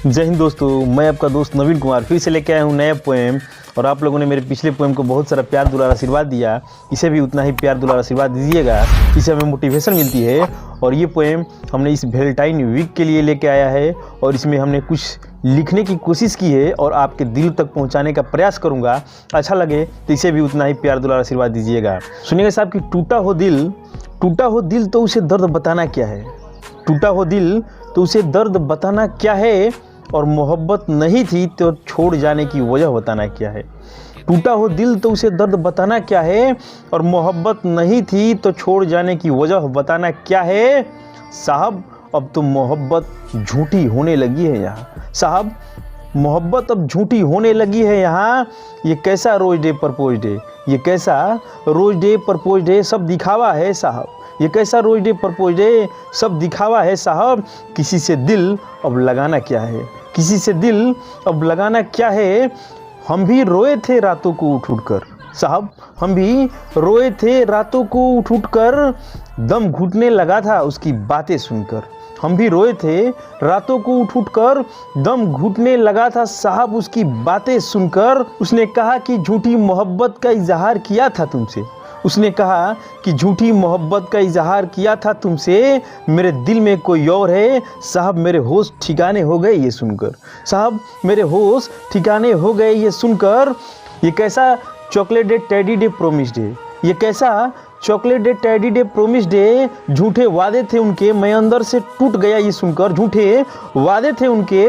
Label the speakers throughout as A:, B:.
A: जय हिंद दोस्तों, मैं आपका दोस्त नवीन कुमार फिर से लेके आया हूँ नया पोएम। और आप लोगों ने मेरे पिछले पोएम को बहुत सारा प्यार दुलार आशीर्वाद दिया, इसे भी उतना ही प्यार दुलार आशीर्वाद दीजिएगा। इससे हमें मोटिवेशन मिलती है। और ये पोएम हमने इस वैलेंटाइन वीक के लिए लेके आया है और इसमें हमने कुछ लिखने की कोशिश की है और आपके दिल तक पहुँचाने का प्रयास करूँगा। अच्छा लगे तो इसे भी उतना ही प्यार दुलार आशीर्वाद दीजिएगा। सुनिएगा साहब कि टूटा हो दिल तो उसे दर्द बताना क्या है। टूटा हो दिल तो उसे दर्द बताना क्या है, और मोहब्बत नहीं थी तो छोड़ जाने की वजह बताना क्या है। टूटा हो दिल तो उसे दर्द बताना क्या है, और मोहब्बत नहीं थी तो छोड़ जाने की वजह बताना क्या है। साहब अब तो मोहब्बत झूठी होने लगी है यहाँ। साहब मोहब्बत अब झूठी होने लगी है यहाँ। ये कैसा रोज डे प्रपोज डे, ये कैसा रोज डे प्रपोज डे, सब दिखावा है साहब। ये कैसा रोज डे प्रपोज डे, सब दिखावा है साहब। किसी से दिल अब लगाना क्या है, किसी से दिल अब लगाना क्या है। हम भी रोए थे रातों को उठ उठ कर साहब, हम भी रोए थे रातों को उठ उठ कर, दम घुटने लगा था उसकी बातें सुनकर। हम भी रोए थे रातों को उठ उठ कर, दम घुटने लगा था साहब उसकी बातें सुनकर। उसने कहा कि झूठी मोहब्बत का इजहार किया था तुमसे, उसने कहा कि झूठी मोहब्बत का इजहार किया था तुमसे। मेरे दिल में कोई और है साहब, मेरे होश ठिकाने हो गए ये सुनकर। साहब मेरे होश ठिकाने हो गए ये सुनकर। ये कैसा chocolate day teddy day promise day, ये कैसा chocolate day teddy day promise day. झूठे वादे थे उनके, मैं अंदर से टूट गया ये सुनकर। झूठे वादे थे उनके,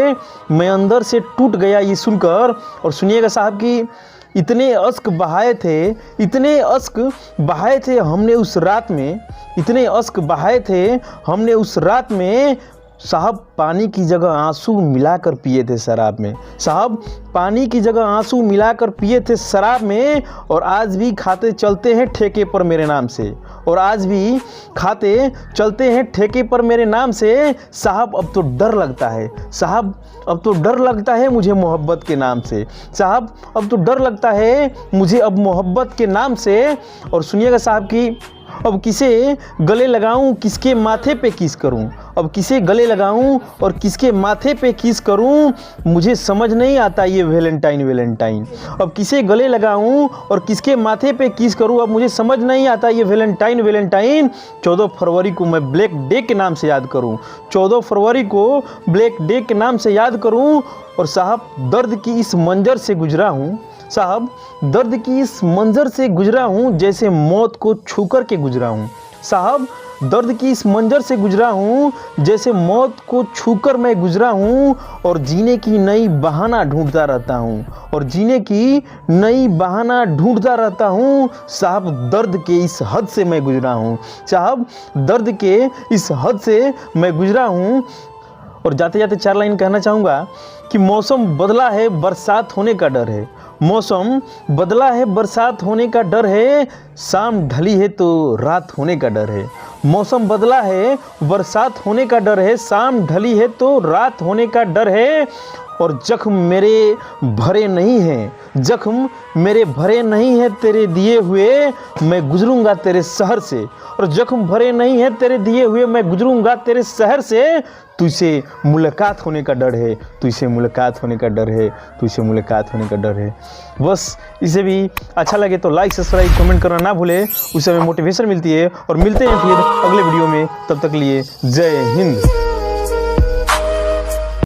A: मैं अंदर से टूट गया ये सुनकर। और सुनिएगा साहब कि इतने अश्क बहाए थे, इतने अश्क बहाए थे हमने उस रात में, इतने अश्क बहाए थे हमने उस रात में। साहब पानी की जगह आंसू मिलाकर पिए थे शराब में। साहब पानी की जगह आंसू मिलाकर पिए थे शराब में। और आज भी खाते चलते हैं ठेके पर मेरे नाम से, और आज भी खाते चलते हैं ठेके पर मेरे नाम से। साहब अब तो डर लगता है, साहब अब तो डर लगता है मुझे मोहब्बत के नाम से। साहब अब तो डर लगता है मुझे अब मोहब्बत के नाम से। और सुनिएगा साहब कि अब किसे गले लगाऊं, किसके माथे पे किस करूं। अब किसे गले लगाऊं और किसके माथे पे किस करूं, मुझे समझ नहीं आता ये वैलेंटाइन। अब किसे गले लगाऊं और किसके माथे पे किस करूं, अब मुझे समझ नहीं आता ये वैलेंटाइन। 14 फरवरी को मैं ब्लैक डे के नाम से याद करूं, 14 फरवरी को ब्लैक डे के नाम से याद करूं। और साहब दर्द की इस मंजर से गुजरा हूं, साहब दर्द की इस मंजर से गुजरा हूँ जैसे मौत को छू कर के गुजरा हूँ। साहब दर्द की इस मंजर से गुजरा हूँ जैसे मौत को छूकर मैं गुजरा हूँ। और जीने की नई बहाना ढूंढता रहता हूँ, और जीने की नई बहाना ढूंढता रहता हूँ। साहब दर्द के इस हद से मैं गुजरा हूँ, साहब दर्द के इस हद से मैं गुजरा हूँ। और जाते जाते 4 लाइन कहना चाहूँगा कि मौसम बदला है, बरसात होने का डर है। मौसम बदला है, बरसात होने का डर है। शाम ढली है तो रात होने का डर है। मौसम बदला है, बरसात होने का डर है। शाम ढली है तो रात होने का डर है। और जख्म मेरे भरे नहीं हैं, जख्म मेरे भरे नहीं हैं तेरे दिए हुए, मैं गुजरूंगा तेरे शहर से। और जख्म भरे नहीं हैं तेरे दिए हुए, मैं गुजरूंगा तेरे शहर से। तुझसे मुलाकात होने का डर है, तुझसे मुलाकात होने का डर है, तुझसे मुलाकात होने का डर है। बस इसे भी अच्छा लगे तो लाइक सब्सक्राइब कमेंट करना ना भूले, उससे हमें मोटिवेशन मिलती है। और मिलते हैं फिर अगले वीडियो में, तब तक लिए जय हिंद।